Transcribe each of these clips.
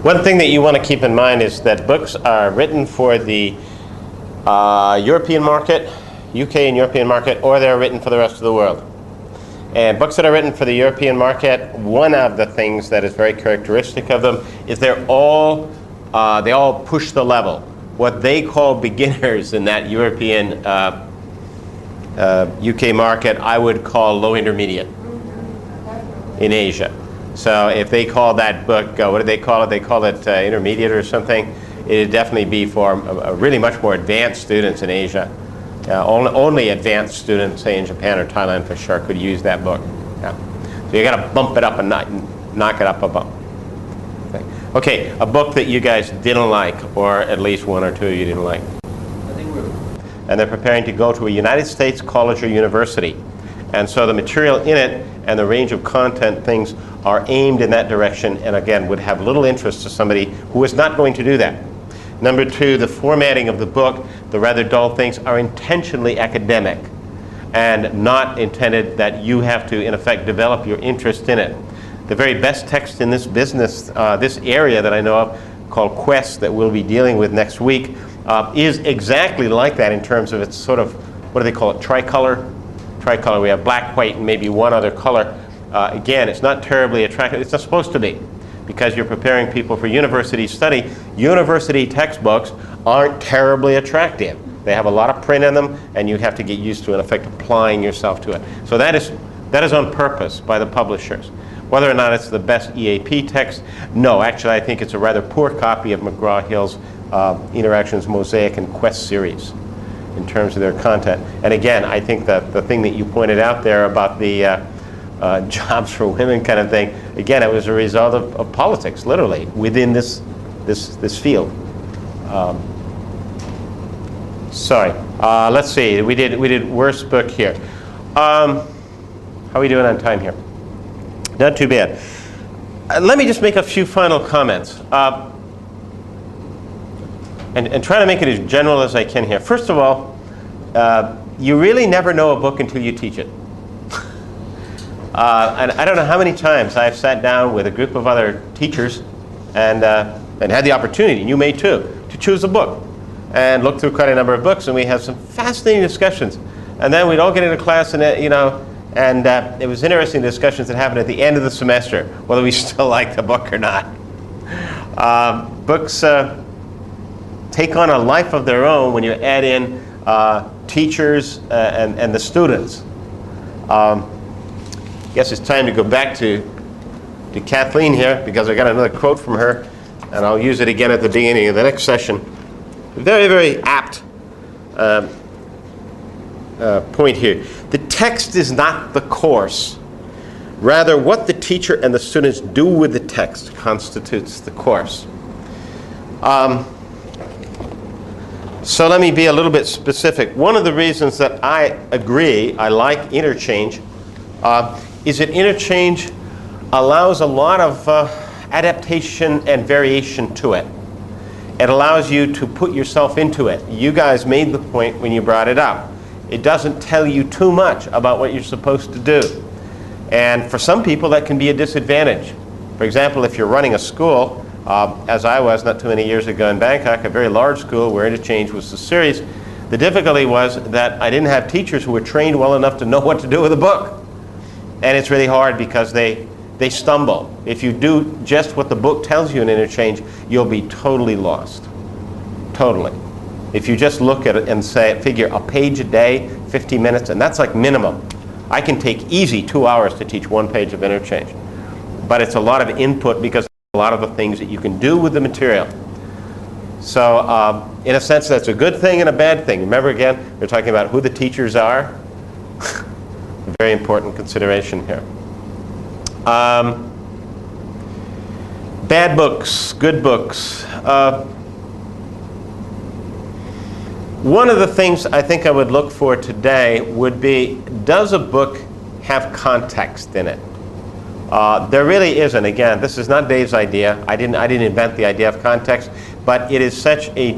One thing that you want to keep in mind is that books are written for the European market, UK and European market, or they're written for the rest of the world. And books that are written for the European market, one of the things that is very characteristic of them is they all push the level. What they call beginners in that European UK market, I would call low intermediate in Asia. So if they call that book, what do they call it? They call it intermediate or something. It would definitely be for really much more advanced students in Asia. Only advanced students, say in Japan or Thailand for sure, could use that book. Yeah. So you got to bump it up and knock it up a bump. Okay, a book that you guys didn't like, or at least one or two you didn't like. And they're preparing to go to a United States college or university. And so the material in it and the range of content things are aimed in that direction, and again would have little interest to somebody who is not going to do that. Number two, the formatting of the book, the rather dull things, are intentionally academic and not intended that you have to, in effect, develop your interest in it. The very best text in this business, this area that I know of, called Quest, that we'll be dealing with next week, is exactly like that in terms of its sort of, what do they call it, tricolor? Tricolor, we have black, white, and maybe one other color. Again, it's not terribly attractive. It's not supposed to be, because you're preparing people for university study. University textbooks aren't terribly attractive. They have a lot of print in them, and you have to get used to, in effect, applying yourself to it. So that is on purpose by the publishers. Whether or not it's the best EAP text, no. Actually, I think it's a rather poor copy of McGraw-Hill's Interactions Mosaic and Quest series in terms of their content. And again, I think that the thing that you pointed out there about the jobs for women kind of thing, again, it was a result of politics, literally, within this field. Sorry. Let's see. We did worst book here. How are we doing on time here? Not too bad. Let me just make a few final comments. And try to make it as general as I can here. First of all, you really never know a book until you teach it. And I don't know how many times I've sat down with a group of other teachers and had the opportunity, and you may too, to choose a book and look through quite a number of books, and we have some fascinating discussions. And then we'd all get into class, and it was interesting discussions that happened at the end of the semester, whether we still like the book or not. Books take on a life of their own when you add in teachers and the students. I guess it's time to go back to Kathleen here, because I got another quote from her, and I'll use it again at the beginning of the next session. Very, very apt point here. The text is not the course. Rather, what the teacher and the students do with the text constitutes the course. So let me be a little bit specific. One of the reasons that I agree, I like interchange, is that interchange allows a lot of adaptation and variation to it. It allows you to put yourself into it. You guys made the point when you brought it up. It doesn't tell you too much about what you're supposed to do. And for some people that can be a disadvantage. For example, if you're running a school, as I was not too many years ago in Bangkok, a very large school where interchange was the series, the difficulty was that I didn't have teachers who were trained well enough to know what to do with a book. And it's really hard because they stumble. If you do just what the book tells you in interchange, you'll be totally lost. Totally. If you just look at it and figure a page a day, 50 minutes, and that's like minimum. I can take easy 2 hours to teach one page of interchange. But it's a lot of input because a lot of the things that you can do with the material. So in a sense, that's a good thing and a bad thing. Remember again, we're talking about who the teachers are. A very important consideration here. Bad books, good books. One of the things I think I would look for today would be, does a book have context in it? There really isn't. Again, this is not Dave's idea. I didn't invent the idea of context, but it is such a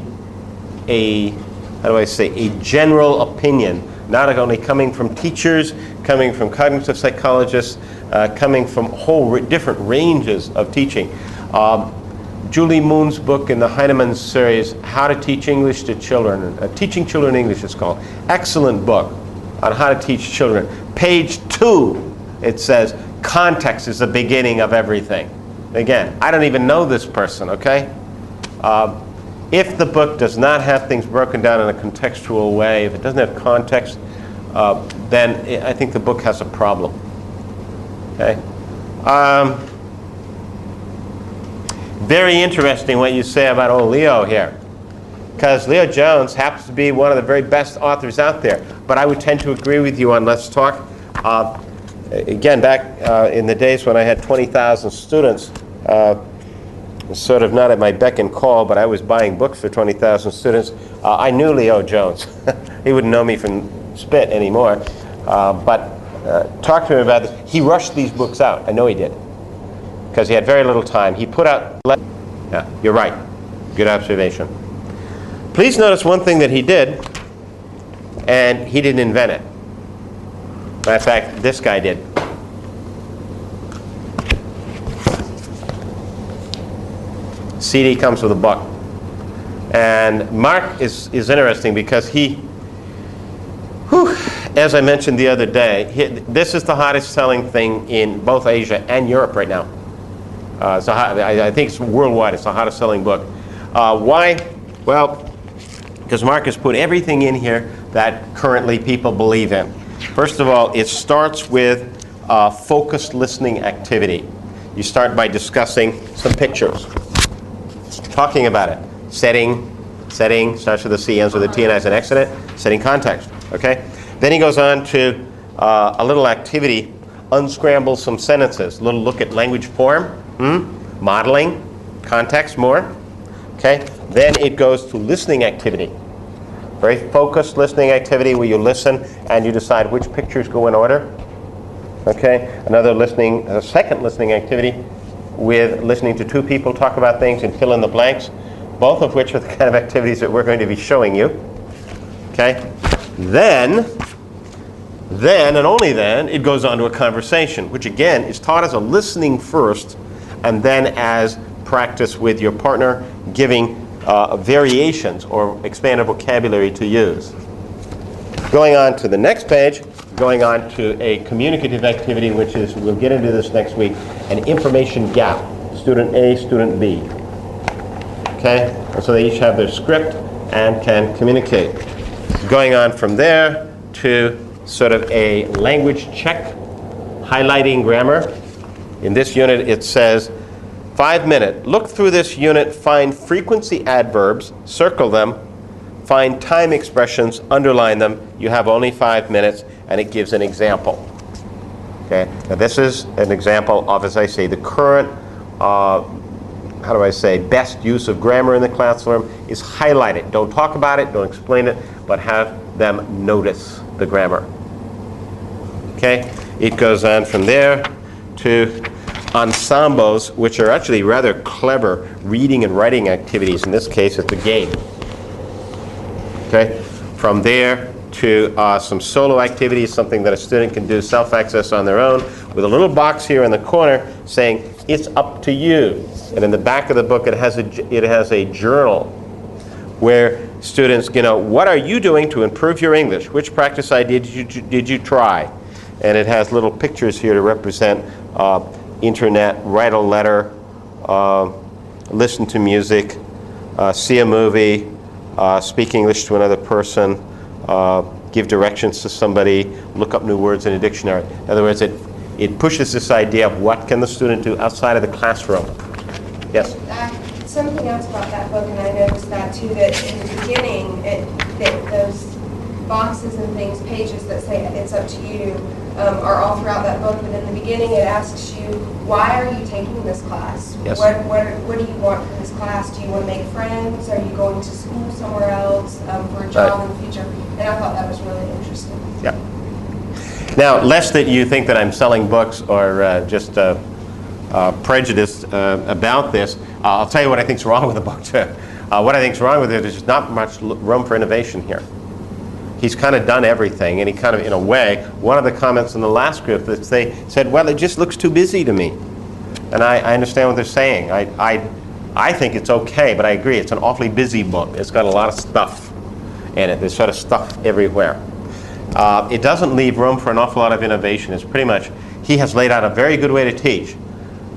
how do I say, a general opinion, not only coming from teachers, coming from cognitive psychologists, coming from whole different ranges of teaching, Julie Moon's book in the Heinemann series, How to Teach English to Children. Teaching Children English is called. Excellent book on how to teach children. Page 2, it says, context is the beginning of everything. Again, I don't even know this person, okay? If the book does not have things broken down in a contextual way, if it doesn't have context, then I think the book has a problem. Okay? Very interesting what you say about old Leo here, because Leo Jones happens to be one of the very best authors out there. But I would tend to agree with you on Let's Talk. Again, back in the days when I had 20,000 students, sort of not at my beck and call, but I was buying books for 20,000 students. I knew Leo Jones. He wouldn't know me from spit anymore. But talk to him about this. He rushed these books out. I know he did, because he had very little time. He put out... Yeah, you're right. Good observation. Please notice one thing that he did, and he didn't invent it. Matter of fact, this guy did. CD comes with a book. And Mark is interesting because he, as I mentioned the other day, this is the hottest selling thing in both Asia and Europe right now. I think it's worldwide. It's the hottest selling book. Why? Well, because Mark has put everything in here that currently people believe in. First of all, it starts with focused listening activity. You start by discussing some pictures, talking about it. Setting, starts with a C, ends with a T, and has an X in it. Setting context, okay? Then he goes on to a little activity, unscramble some sentences. A little look at language form, modeling, context more, okay? Then it goes to listening activity. Very focused listening activity where you listen and you decide which pictures go in order, okay? A second listening activity with listening to two people talk about things and fill in the blanks, both of which are the kind of activities that we're going to be showing you. Okay? Then, and only then, it goes on to a conversation, which again is taught as a listening first, and then as practice with your partner, giving variations or expanded vocabulary to use. Going on to the next page, going on to a communicative activity, which is, we'll get into this next week, an information gap. Student A, student B. Okay? And so they each have their script and can communicate. Going on from there to sort of a language check, highlighting grammar. In this unit it says, 5 minute. Look through this unit, find frequency adverbs, circle them, find time expressions, underline them. You have only 5 minutes, and it gives an example. Okay? Now this is an example of, as I say, the current, best use of grammar in the classroom is highlight it. Don't talk about it, don't explain it, but have them notice the grammar. Okay? It goes on from there to ensembles, which are actually rather clever reading and writing activities. In this case, it's a game. Okay? From there to some solo activities, something that a student can do self-access on their own, with a little box here in the corner saying, it's up to you. And in the back of the book, it has a journal where students, what are you doing to improve your English? Which practice idea did you try? And it has little pictures here to represent internet, write a letter, listen to music, see a movie, speak English to another person, give directions to somebody, look up new words in a dictionary. In other words, it pushes this idea of what can the student do outside of the classroom. Yes? Something else about that book, and I noticed that too, that in the beginning, that those boxes and things, pages that say it's up to you, are all throughout that book. But in the beginning, it asks you, why are you taking this class? Yes. What do you want from this class? Do you want to make friends? Are you going to school somewhere else for a job in the future? And I thought that was really interesting. Yeah. Now, lest that you think that I'm selling books or just prejudiced about this, I'll tell you what I think's wrong with the book too. What I think's wrong with it is there's not much room for innovation here. He's kind of done everything, and he kind of, in a way, one of the comments in the last group that they said, well, it just looks too busy to me. And I understand what they're saying. I think it's okay, but I agree, it's an awfully busy book. It's got a lot of stuff in it. There's sort of stuff everywhere. It doesn't leave room for an awful lot of innovation. It's pretty much, he has laid out a very good way to teach,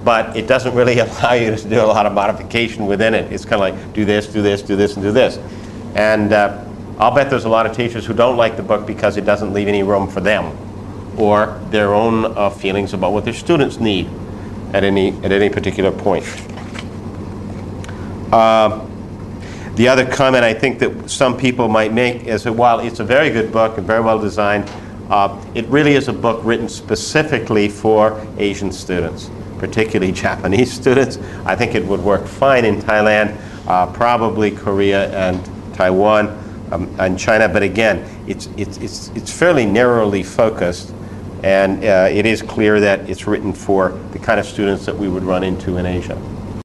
but it doesn't really allow you to do a lot of modification within it. It's kind of like, do this, do this, do this, and do this. And I'll bet there's a lot of teachers who don't like the book because it doesn't leave any room for them or their own feelings about what their students need at any particular point. The other comment I think that some people might make is that while it's a very good book and very well designed, it really is a book written specifically for Asian students, particularly Japanese students. I think it would work fine in Thailand, probably Korea and Taiwan and China, but again, it's fairly narrowly focused, and it is clear that it's written for the kind of students that we would run into in Asia.